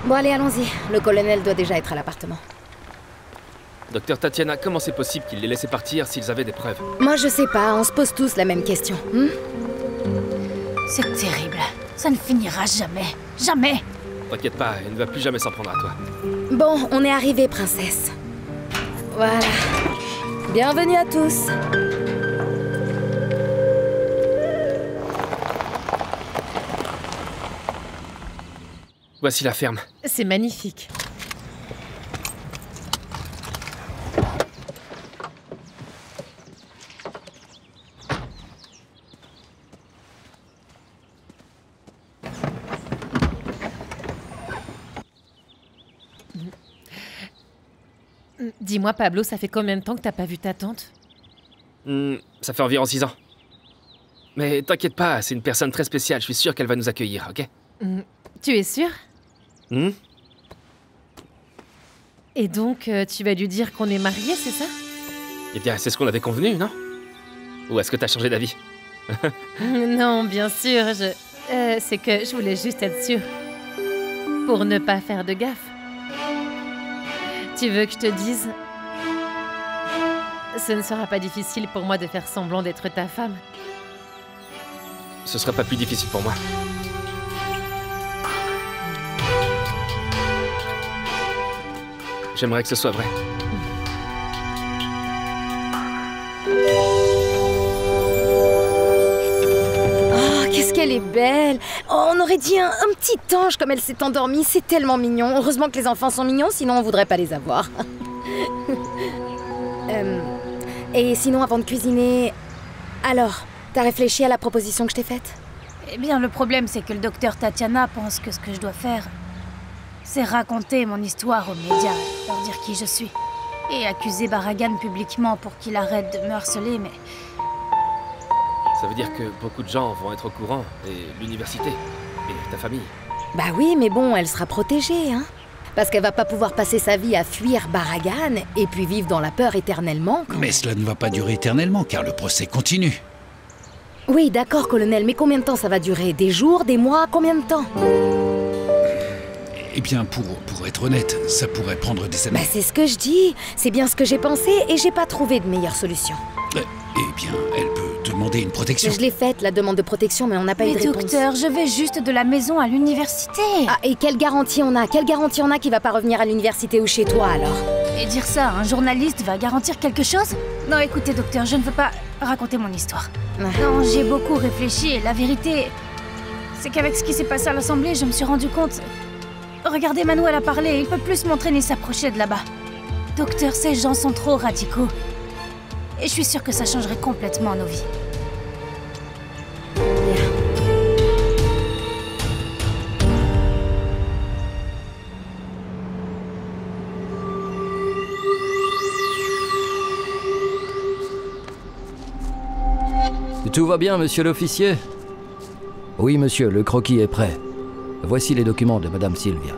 Bon allez, allons-y. Le colonel doit déjà être à l'appartement. Docteur Tatiana, comment c'est possible qu'ils les laissaient partir s'ils avaient des preuves? Moi je sais pas, on se pose tous la même question. C'est terrible. Ça ne finira jamais. Jamais. T'inquiète pas, elle ne va plus jamais s'en prendre à toi. Bon, on est arrivé, princesse. Voilà. Bienvenue à tous. Voici la ferme. C'est magnifique. Dis-moi, Pablo, ça fait combien de temps que t'as pas vu ta tante? Ça fait environ 6 ans. Mais t'inquiète pas, c'est une personne très spéciale, je suis sûr qu'elle va nous accueillir, ok? Tu es sûr? Et donc, tu vas lui dire qu'on est mariés, c'est ça? Eh bien, c'est ce qu'on avait convenu, non? Ou est-ce que t'as changé d'avis? Non, bien sûr, c'est que je voulais juste être sûre. Pour ne pas faire de gaffe. Tu veux que je te dise? Ce ne sera pas difficile pour moi de faire semblant d'être ta femme. Ce sera pas plus difficile pour moi. J'aimerais que ce soit vrai. Oh, qu'est-ce qu'elle est belle! Oh, on aurait dit un petit ange comme elle s'est endormie, c'est tellement mignon. Heureusement que les enfants sont mignons, sinon on voudrait pas les avoir. Et sinon, avant de cuisiner... Alors, t'as réfléchi à la proposition que je t'ai faite? Eh bien, le problème, c'est que le docteur Tatiana pense que ce que je dois faire, c'est raconter mon histoire aux médias, leur dire qui je suis. Et accuser Barragan publiquement pour qu'il arrête de me harceler, mais... Ça veut dire que beaucoup de gens vont être au courant, et l'université, et ta famille. Bah oui, mais bon, elle sera protégée, hein. Parce qu'elle va pas pouvoir passer sa vie à fuir Barragan et puis vivre dans la peur éternellement. Mais cela ne va pas durer éternellement, car le procès continue. Oui, d'accord, colonel, mais combien de temps ça va durer? Des jours, des mois, combien de temps? Eh bien, pour être honnête, ça pourrait prendre des années. Bah c'est ce que je dis. C'est bien ce que j'ai pensé et j'ai pas trouvé de meilleure solution. Eh bien, elle peut demander une protection. Je l'ai faite, la demande de protection, mais on n'a pas eu de réponse. Mais docteur, je vais juste de la maison à l'université. Ah, et quelle garantie on a? Quelle garantie on a qu'il va pas revenir à l'université ou chez toi, alors? Et dire ça, un journaliste va garantir quelque chose? Non, écoutez, docteur, je ne veux pas raconter mon histoire. Non, j'ai beaucoup réfléchi et la vérité, c'est qu'avec ce qui s'est passé à l'Assemblée, je me suis rendu compte... Regardez, Manuel a parlé, il peut plus se montrer ni s'approcher de là-bas. Docteur, ces gens sont trop radicaux. Et je suis sûre que ça changerait complètement nos vies. Tout va bien, monsieur l'officier? Oui, monsieur, le croquis est prêt. Voici les documents de Madame Sylvia.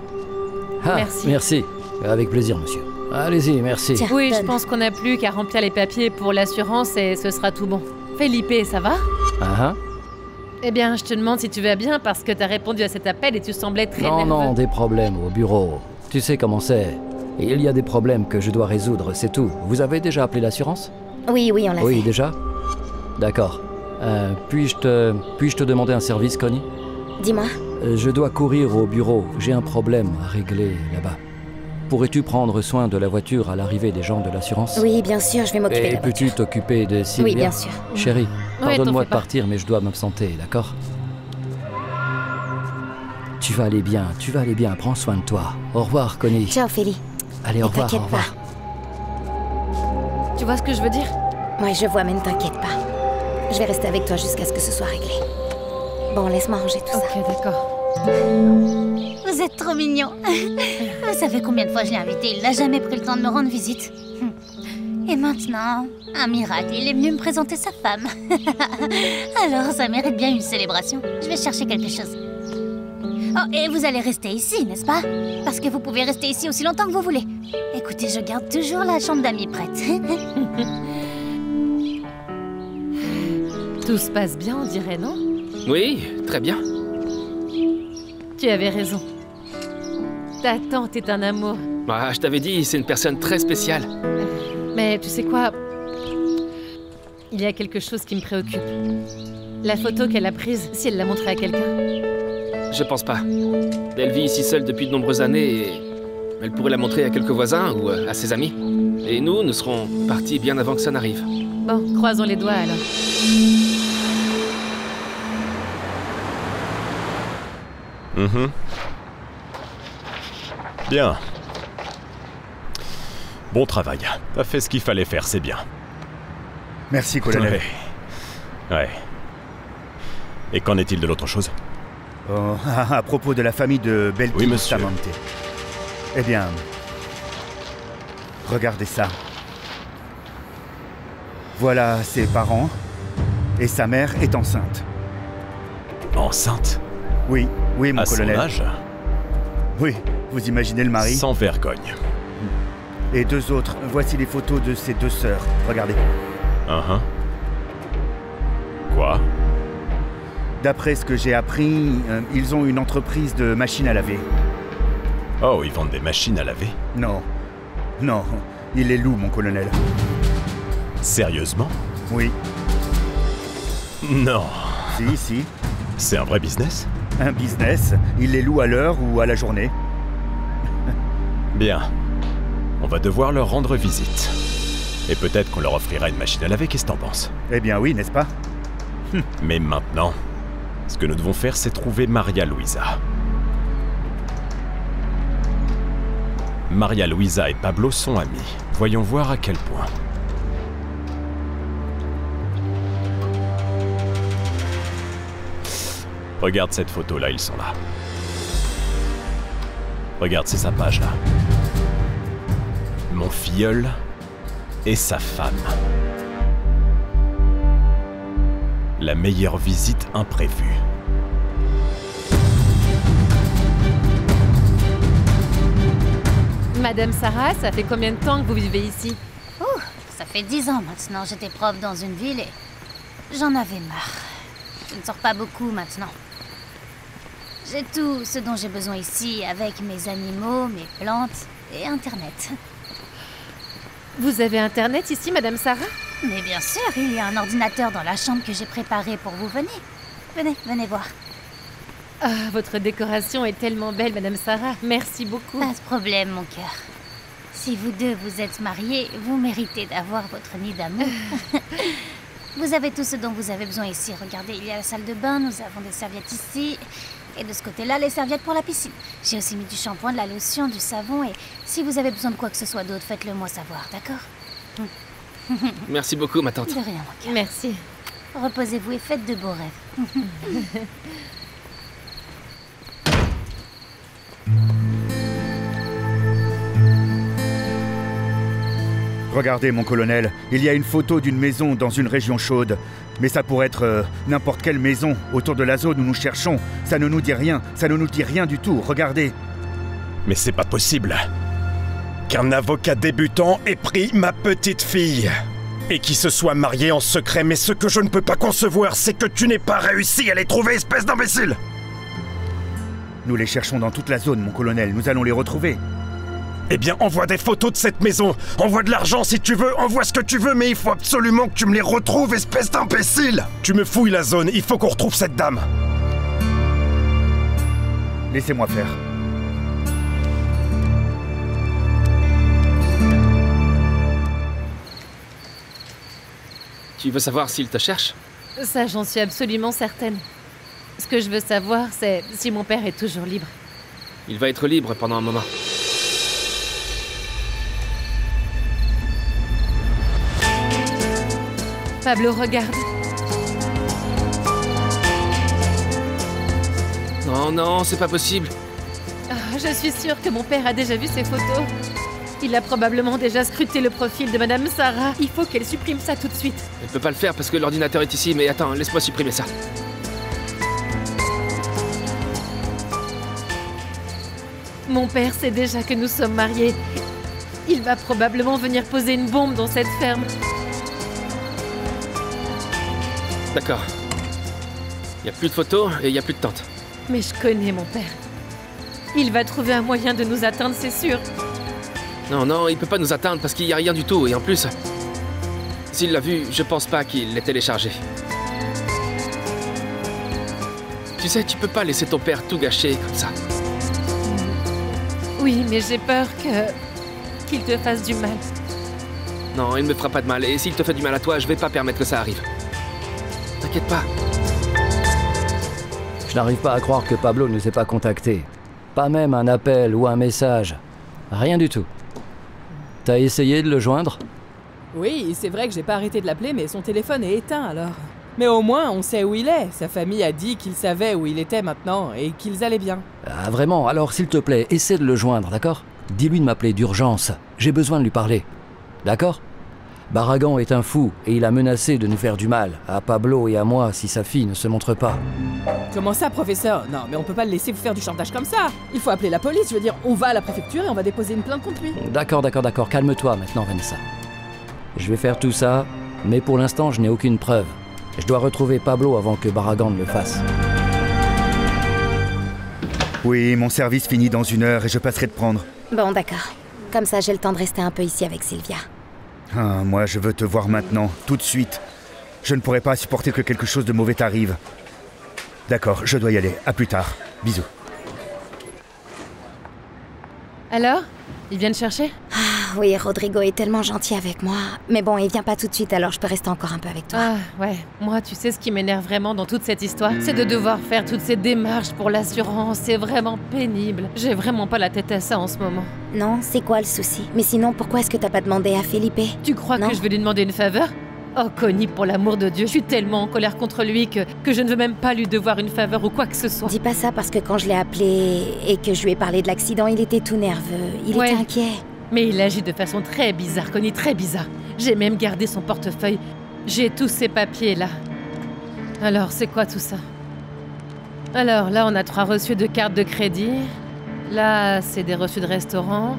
Ah, Merci. Merci. Avec plaisir, monsieur. Allez-y, merci. Tiens. Oui, je Donne. pense qu'on n'a plus qu'à remplir les papiers pour l'assurance et ce sera tout bon. Felipe, ça va? Ah, Eh bien, je te demande si tu vas bien parce que t'as répondu à cet appel et tu semblais très non, nerveux. non, des problèmes au bureau. Tu sais comment c'est. Il y a des problèmes que je dois résoudre, c'est tout. Vous avez déjà appelé l'assurance? Oui, oui, on l'a Oui, fait. déjà? D'accord. Puis-je te demander un service, Connie? Dis-moi. Je dois courir au bureau. J'ai un problème à régler là-bas. Pourrais-tu prendre soin de la voiture à l'arrivée des gens de l'assurance? Oui, bien sûr, je vais m'occuper de Et la peux-tu voiture. t'occuper de Sylvia? Oui, bien sûr. Chérie, Ouais, pardonne-moi t'en de fais pas. partir, mais je dois m'absenter, d'accord? Tu vas aller bien, prends soin de toi. Au revoir, Connie. Ciao, Feli. Allez, au Ne revoir, au t'inquiète revoir. Tu vois ce que je veux dire? Ouais, je vois, mais ne t'inquiète pas. Je vais rester avec toi jusqu'à ce que ce soit réglé. Bon, laisse-moi ranger tout ça. Ok, d'accord. Vous êtes trop mignons. Vous savez combien de fois je l'ai invité, il n'a jamais pris le temps de me rendre visite. Et maintenant, un miracle, il est venu me présenter sa femme. Alors, ça mérite bien une célébration. Je vais chercher quelque chose. Oh, et vous allez rester ici, n'est-ce pas? Parce que vous pouvez rester ici aussi longtemps que vous voulez. Écoutez, je garde toujours la chambre d'amis prête. Tout se passe bien, on dirait, non? Oui, très bien. Tu avais raison. Ta tante est un amour. Ah, je t'avais dit, c'est une personne très spéciale. Mais tu sais quoi? Il y a quelque chose qui me préoccupe. La photo qu'elle a prise, si elle l'a montrée à quelqu'un. Je pense pas. Elle vit ici seule depuis de nombreuses années et elle pourrait la montrer à quelques voisins ou à ses amis. Et nous serons partis bien avant que ça n'arrive. Bon, croisons les doigts alors. Bien. Bon travail. T'as fait ce qu'il fallait faire, c'est bien. Merci, colonel. Ouais. Et qu'en est-il de l'autre chose? Oh, à propos de la famille de Belkin Oui, monsieur. Bustamante. Eh bien... Regardez ça. Voilà ses parents. Et sa mère est enceinte. Enceinte? Oui, mon À colonel. son âge? Oui, vous imaginez le mari. Sans vergogne. Et deux autres. Voici les photos de ses deux sœurs. Regardez. Quoi? D'après ce que j'ai appris, ils ont une entreprise de machines à laver. Oh, ils vendent des machines à laver? Non, il les loue, mon colonel. Sérieusement? Oui, Non. si. C'est un vrai business? Un business, il les loue à l'heure ou à la journée. Bien. On va devoir leur rendre visite. Et peut-être qu'on leur offrira une machine à laver, qu'est-ce que t'en penses? Eh bien oui, n'est-ce pas? Mais maintenant, ce que nous devons faire, c'est trouver Maria Luisa. Maria Luisa et Pablo sont amis. Voyons voir à quel point. Regarde cette photo-là, ils sont là. Regarde, c'est sa page, là. Mon filleul et sa femme. La meilleure visite imprévue. Madame Sarah, ça fait combien de temps que vous vivez ici? Ça fait 10 ans maintenant, j'étais prof dans une ville et j'en avais marre. Je ne sors pas beaucoup maintenant. J'ai tout ce dont j'ai besoin ici, avec mes animaux, mes plantes et Internet. Vous avez Internet ici, Madame Sarah? Mais bien sûr, il y a un ordinateur dans la chambre que j'ai préparé pour vous. Venez voir. Ah, votre décoration est tellement belle, Madame Sarah. Merci beaucoup. Pas de problème, mon cœur. Si vous deux vous êtes mariés, vous méritez d'avoir votre nid d'amour. Vous avez tout ce dont vous avez besoin ici. Regardez, il y a la salle de bain, nous avons des serviettes ici. Et de ce côté-là, les serviettes pour la piscine. J'ai aussi mis du shampoing, de la lotion, du savon. Et si vous avez besoin de quoi que ce soit d'autre, faites-le moi savoir, d'accord? Merci beaucoup, ma tante. De rien, mon cœur. Merci. Reposez-vous et faites de beaux rêves. Regardez, mon colonel, il y a une photo d'une maison dans une région chaude. Mais ça pourrait être n'importe quelle maison autour de la zone où nous cherchons. Ça ne nous dit rien, ça ne nous dit rien du tout, regardez. Mais c'est pas possible qu'un avocat débutant ait pris ma petite fille et qui se soit marié en secret. Mais ce que je ne peux pas concevoir, c'est que tu n'aies pas réussi à les trouver, espèce d'imbécile! Nous les cherchons dans toute la zone, mon colonel, nous allons les retrouver. Eh bien, envoie des photos de cette maison, envoie de l'argent si tu veux, envoie ce que tu veux, mais il faut absolument que tu me les retrouves, espèce d'imbécile! Tu me fouilles la zone, il faut qu'on retrouve cette dame! Laissez-moi faire. Tu veux savoir s'il te cherche? Ça, j'en suis absolument certaine. Ce que je veux savoir, c'est si mon père est toujours libre. Il va être libre pendant un moment. Pablo, regarde. Non, c'est pas possible. Ah, je suis sûre que mon père a déjà vu ces photos. Il a probablement déjà scruté le profil de Madame Sarah. Il faut qu'elle supprime ça tout de suite. Elle peut pas le faire parce que l'ordinateur est ici, mais attends, laisse-moi supprimer ça. Mon père sait déjà que nous sommes mariés. Il va probablement venir poser une bombe dans cette ferme. D'accord. Il y a plus de photos et il y a plus de tante. Mais je connais mon père. Il va trouver un moyen de nous atteindre, c'est sûr. Non, non, il peut pas nous atteindre parce qu'il y a rien du tout. Et en plus, s'il l'a vu, je pense pas qu'il l'ait téléchargé. Tu sais, tu peux pas laisser ton père tout gâcher comme ça. Oui, mais j'ai peur qu'il te fasse du mal. Non, il me fera pas de mal. Et s'il te fait du mal à toi, je vais pas permettre que ça arrive. T'inquiète pas. Je n'arrive pas à croire que Pablo ne nous ait pas contactés. Pas même un appel ou un message. Rien du tout. T'as essayé de le joindre? Oui, c'est vrai que j'ai pas arrêté de l'appeler, mais son téléphone est éteint alors. Mais au moins, on sait où il est. Sa famille a dit qu'ils savaient où il était maintenant et qu'ils allaient bien. Ah vraiment? Alors s'il te plaît, essaie de le joindre, d'accord? Dis-lui de m'appeler d'urgence. J'ai besoin de lui parler. D'accord? Barragan est un fou et il a menacé de nous faire du mal, à Pablo et à moi, si sa fille ne se montre pas. Comment ça, professeur? Non, mais on peut pas le laisser vous faire du chantage comme ça. Il faut appeler la police, je veux dire, on va à la préfecture et on va déposer une plainte contre lui. D'accord, calme-toi maintenant, Vanessa. Je vais faire tout ça, mais pour l'instant, je n'ai aucune preuve. Je dois retrouver Pablo avant que Barragan ne le fasse. Oui, mon service finit dans 1 heure et je passerai te prendre. Bon, d'accord. Comme ça, j'ai le temps de rester un peu ici avec Sylvia. Ah, moi, je veux te voir maintenant, tout de suite. Je ne pourrais pas supporter que quelque chose de mauvais t'arrive. D'accord, je dois y aller. À plus tard. Bisous. Alors? Il vient te chercher? Ah oui, Rodrigo est tellement gentil avec moi. Mais bon, il vient pas tout de suite, alors je peux rester encore un peu avec toi. Ah, ouais. Moi, tu sais ce qui m'énerve vraiment dans toute cette histoire? C'est de devoir faire toutes ces démarches pour l'assurance. C'est vraiment pénible. J'ai vraiment pas la tête à ça en ce moment. Non, c'est quoi le souci? Mais sinon, pourquoi est-ce que t'as pas demandé à Felipe? Tu crois Non. que je vais lui demander une faveur? Oh, Connie, pour l'amour de Dieu, je suis tellement en colère contre lui que je ne veux même pas lui devoir une faveur ou quoi que ce soit. Dis pas ça parce que quand je l'ai appelé et que je lui ai parlé de l'accident, il était tout nerveux. Il Ouais. était inquiet. Mais il agit de façon très bizarre, Connie, très bizarre. J'ai même gardé son portefeuille. J'ai tous ces papiers là. Alors, c'est quoi tout ça? Alors, là, on a 3 reçus de cartes de crédit. Là, c'est des reçus de restaurant.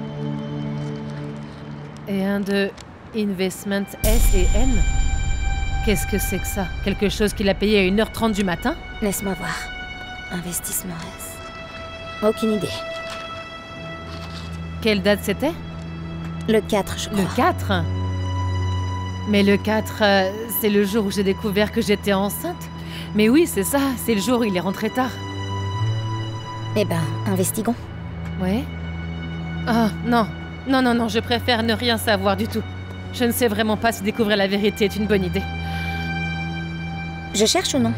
Et un de Investment S et N. Qu'est-ce que c'est que ça? Quelque chose qu'il a payé à 1h30 du matin? Laisse-moi voir. Investissement S. Aucune idée. Quelle date c'était? Le 4, je crois. Le 4? Mais le 4, c'est le jour où j'ai découvert que j'étais enceinte. Mais oui, c'est ça, c'est le jour où il est rentré tard. Eh ben, investigons. Ouais? Ah, non. Non, je préfère ne rien savoir du tout. Je ne sais vraiment pas si découvrir la vérité est une bonne idée. Je cherche ou non?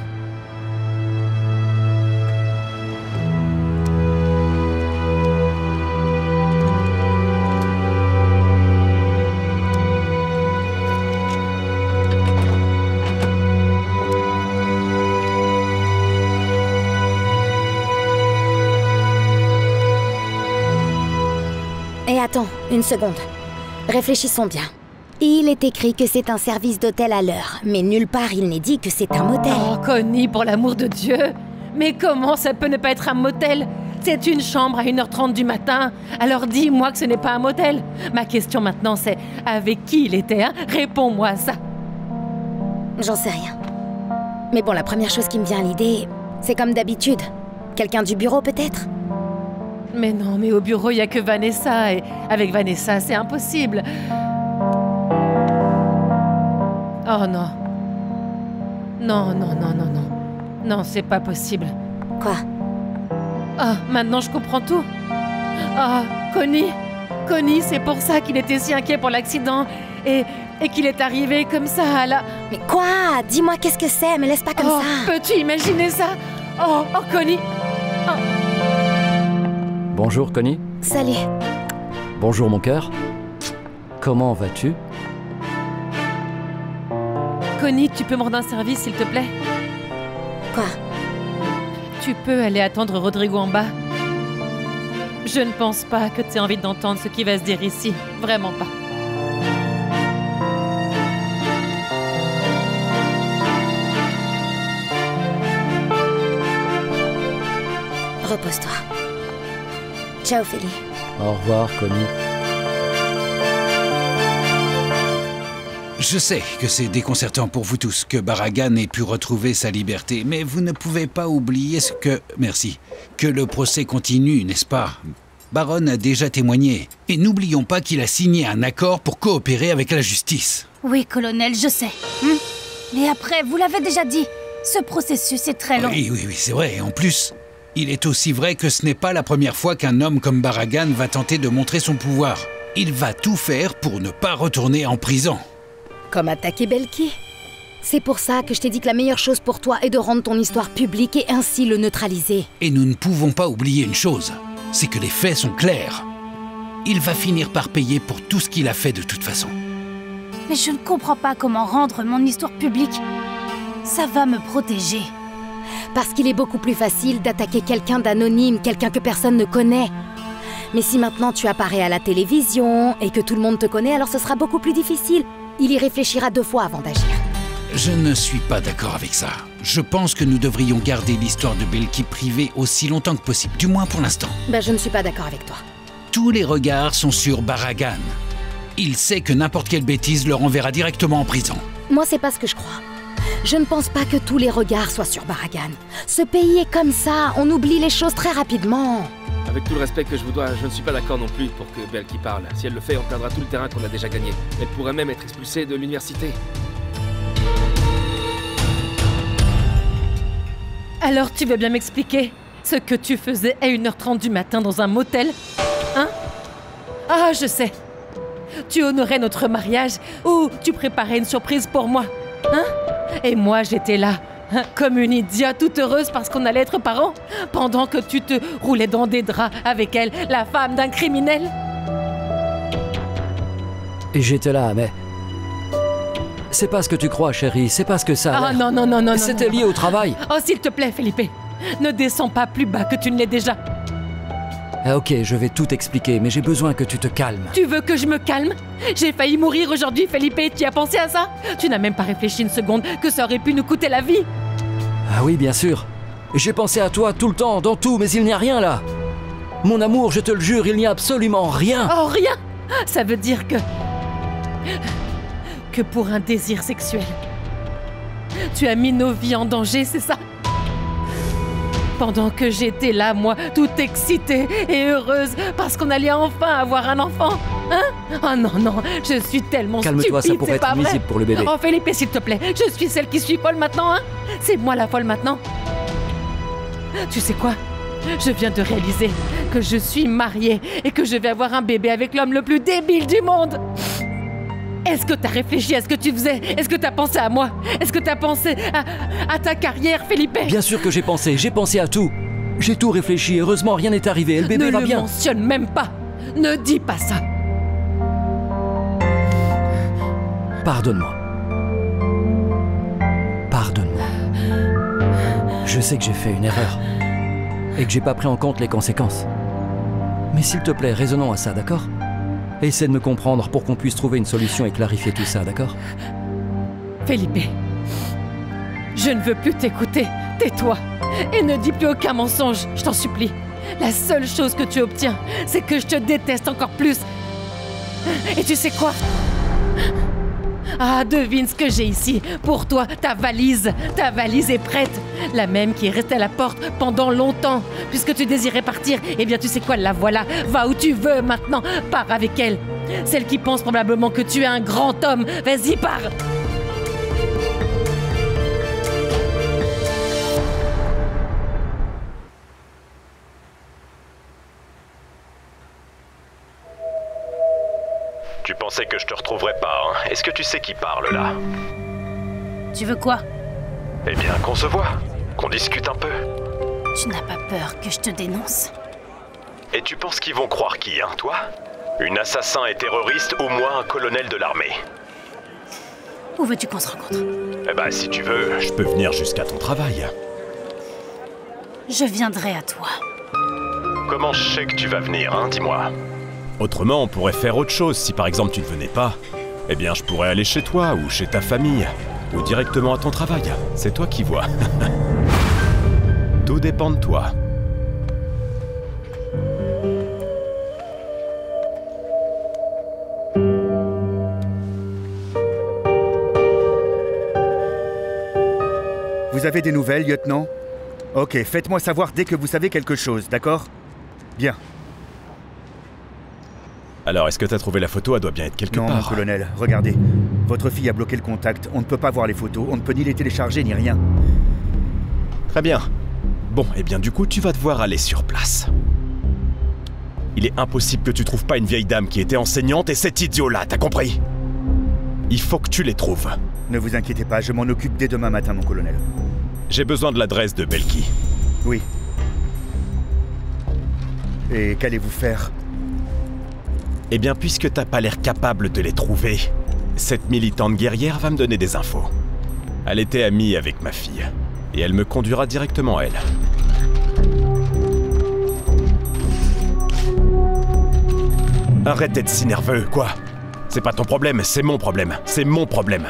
Et attends, une seconde. Réfléchissons bien. Il est écrit que c'est un service d'hôtel à l'heure, mais nulle part il n'est dit que c'est un motel. Oh, Connie, pour l'amour de Dieu! Mais comment ça peut ne pas être un motel? C'est une chambre à 1h30 du matin. Alors dis-moi que ce n'est pas un motel. Ma question maintenant, c'est avec qui il était, hein? Réponds-moi à ça. J'en sais rien. Mais bon, la première chose qui me vient à l'idée, c'est comme d'habitude. Quelqu'un du bureau peut-être? Mais non, mais au bureau, il n'y a que Vanessa. Et avec Vanessa, c'est impossible. Oh non. Non. Non, c'est pas possible. Quoi? Ah, maintenant je comprends tout. Ah, Connie, c'est pour ça qu'il était si inquiet pour l'accident et qu'il est arrivé comme ça à la... Mais quoi? Dis-moi qu'est-ce que c'est, mais laisse pas comme Oh, ça. peux-tu imaginer ça? Oh, Connie. Oh. Bonjour, Connie. Salut. Bonjour, mon cœur. Comment vas-tu? Connie, tu peux me rendre un service, s'il te plaît? Quoi? Tu peux aller attendre Rodrigo en bas. Je ne pense pas que tu aies envie d'entendre ce qui va se dire ici. Vraiment pas. Repose-toi. Ciao, Feli. Au revoir, Connie. Je sais que c'est déconcertant pour vous tous que Barragan ait pu retrouver sa liberté, mais vous ne pouvez pas oublier que le procès continue, n'est-ce pas? Baron a déjà témoigné, et n'oublions pas qu'il a signé un accord pour coopérer avec la justice. Oui, colonel, je sais. Mais après, vous l'avez déjà dit, ce processus est très long. Oui, c'est vrai. Et en plus, il est aussi vrai que ce n'est pas la première fois qu'un homme comme Barragan va tenter de montrer son pouvoir. Il va tout faire pour ne pas retourner en prison. Comme attaquer Belki. C'est pour ça que je t'ai dit que la meilleure chose pour toi est de rendre ton histoire publique et ainsi le neutraliser. Et nous ne pouvons pas oublier une chose, c'est que les faits sont clairs. Il va finir par payer pour tout ce qu'il a fait de toute façon. Mais je ne comprends pas comment rendre mon histoire publique. Ça va me protéger. Parce qu'il est beaucoup plus facile d'attaquer quelqu'un d'anonyme, quelqu'un que personne ne connaît. Mais si maintenant tu apparais à la télévision et que tout le monde te connaît, alors ce sera beaucoup plus difficile. Il y réfléchira 2 fois avant d'agir. Je ne suis pas d'accord avec ça. Je pense que nous devrions garder l'histoire de Belki privée aussi longtemps que possible, du moins pour l'instant. Je ne suis pas d'accord avec toi. Tous les regards sont sur Barragan. Il sait que n'importe quelle bêtise le renverra directement en prison. Moi, c'est pas ce que je crois. Je ne pense pas que tous les regards soient sur Barragan. Ce pays est comme ça, on oublie les choses très rapidement. Avec tout le respect que je vous dois, je ne suis pas d'accord non plus pour que Belki parle. Si elle le fait, on perdra tout le terrain qu'on a déjà gagné. Elle pourrait même être expulsée de l'université. Alors tu veux bien m'expliquer ce que tu faisais à 1h30 du matin dans un motel? Hein? Ah, je sais. Tu honorais notre mariage ou tu préparais une surprise pour moi? Hein? Et moi, j'étais là, comme une idiote toute heureuse parce qu'on allait être parents, pendant que tu te roulais dans des draps avec elle, la femme d'un criminel. Et j'étais là, mais... C'est pas ce que tu crois, chérie, c'est pas ce que ça... Ah non. C'était lié au travail. Oh, s'il te plaît, Felipe, ne descends pas plus bas que tu ne l'es déjà. Ah, ok, je vais tout expliquer, mais j'ai besoin que tu te calmes. Tu veux que je me calme? J'ai failli mourir aujourd'hui, Felipe, tu as pensé à ça? Tu n'as même pas réfléchi une seconde que ça aurait pu nous coûter la vie. Ah oui, bien sûr. J'ai pensé à toi tout le temps, dans tout, mais il n'y a rien là. Mon amour, je te le jure, il n'y a absolument rien. Oh, rien? Ça veut dire que pour un désir sexuel, tu as mis nos vies en danger, c'est ça? Pendant que j'étais là, moi, toute excitée et heureuse parce qu'on allait enfin avoir un enfant. Hein? Oh non, je suis tellement stupide, calme-toi, ça pourrait être nuisible pour le bébé. Oh Felipe, s'il te plaît, je suis celle qui suis folle maintenant, hein? C'est moi la folle maintenant. Tu sais quoi? Je viens de réaliser que je suis mariée et que je vais avoir un bébé avec l'homme le plus débile du monde. Est-ce que t'as réfléchi à ce que tu faisais? Est-ce que t'as pensé à moi? Est-ce que t'as pensé à ta carrière, Felipe? Bien sûr que j'ai pensé à tout. J'ai tout réfléchi, heureusement rien n'est arrivé, et le bébé va bien. Ne le mentionne même pas. Ne dis pas ça. Pardonne-moi. Je sais que j'ai fait une erreur. Et que j'ai pas pris en compte les conséquences. Mais s'il te plaît, raisonnons à ça, d'accord? Essaie de me comprendre pour qu'on puisse trouver une solution et clarifier tout ça, d'accord? Felipe, je ne veux plus t'écouter. Tais-toi. Et ne dis plus aucun mensonge, je t'en supplie. La seule chose que tu obtiens, c'est que je te déteste encore plus. Et tu sais quoi? Ah, devine ce que j'ai ici. Pour toi, ta valise. Ta valise est prête. La même qui est restée à la porte pendant longtemps. Puisque tu désirais partir, eh bien tu sais quoi, la voilà. Va où tu veux maintenant. Pars avec elle. Celle qui pense probablement que tu es un grand homme. Vas-y, pars. Tu pensais que je te retrouverais pas, hein? Est-ce que tu sais qui parle là? Tu veux quoi? Eh bien, qu'on se voit, qu'on discute un peu. Tu n'as pas peur que je te dénonce? Et tu penses qu'ils vont croire qui, hein, toi? Une assassin et terroriste ou moi un colonel de l'armée? Où veux-tu qu'on se rencontre? Eh ben, si tu veux, je peux venir jusqu'à ton travail. Je viendrai à toi. Comment je sais que tu vas venir, hein, dis-moi? Autrement, on pourrait faire autre chose si par exemple tu ne venais pas. Eh bien, je pourrais aller chez toi ou chez ta famille. Ou directement à ton travail. C'est toi qui vois. Tout dépend de toi. Vous avez des nouvelles, lieutenant? Ok, faites-moi savoir dès que vous savez quelque chose, d'accord? Bien. Alors, est-ce que t'as trouvé la photo? Elle doit bien être quelque Non, part. mon colonel, regardez. Votre fille a bloqué le contact, on ne peut pas voir les photos, on ne peut ni les télécharger ni rien. Très bien. Bon, et bien du coup, tu vas devoir aller sur place. Il est impossible que tu trouves pas une vieille dame qui était enseignante et cet idiot-là, t'as compris? Il faut que tu les trouves. Ne vous inquiétez pas, je m'en occupe dès demain matin, mon colonel. J'ai besoin de l'adresse de Belki. Oui. Et qu'allez-vous faire? Eh bien, puisque t'as pas l'air capable de les trouver, cette militante guerrière va me donner des infos. Elle était amie avec ma fille, et elle me conduira directement à elle. Arrête d'être si nerveux, quoi. C'est pas ton problème, c'est mon problème. C'est mon problème.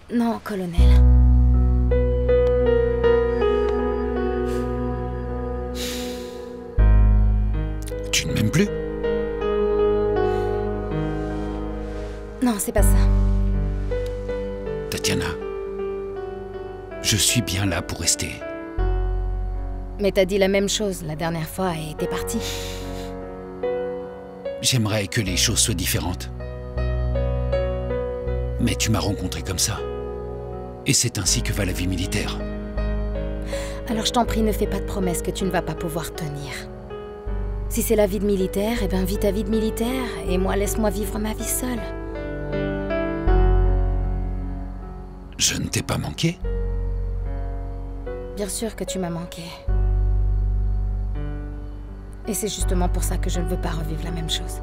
Non, colonel. Tu ne m'aimes plus? Non, c'est pas ça. Tatiana, je suis bien là pour rester. Mais t'as dit la même chose la dernière fois et t'es parti. J'aimerais que les choses soient différentes. Mais tu m'as rencontré comme ça. Et c'est ainsi que va la vie militaire. Alors je t'en prie, ne fais pas de promesses que tu ne vas pas pouvoir tenir. Si c'est la vie de militaire, eh ben vis ta vie de militaire, et moi laisse-moi vivre ma vie seule. Je ne t'ai pas manqué? Bien sûr que tu m'as manqué. Et c'est justement pour ça que je ne veux pas revivre la même chose.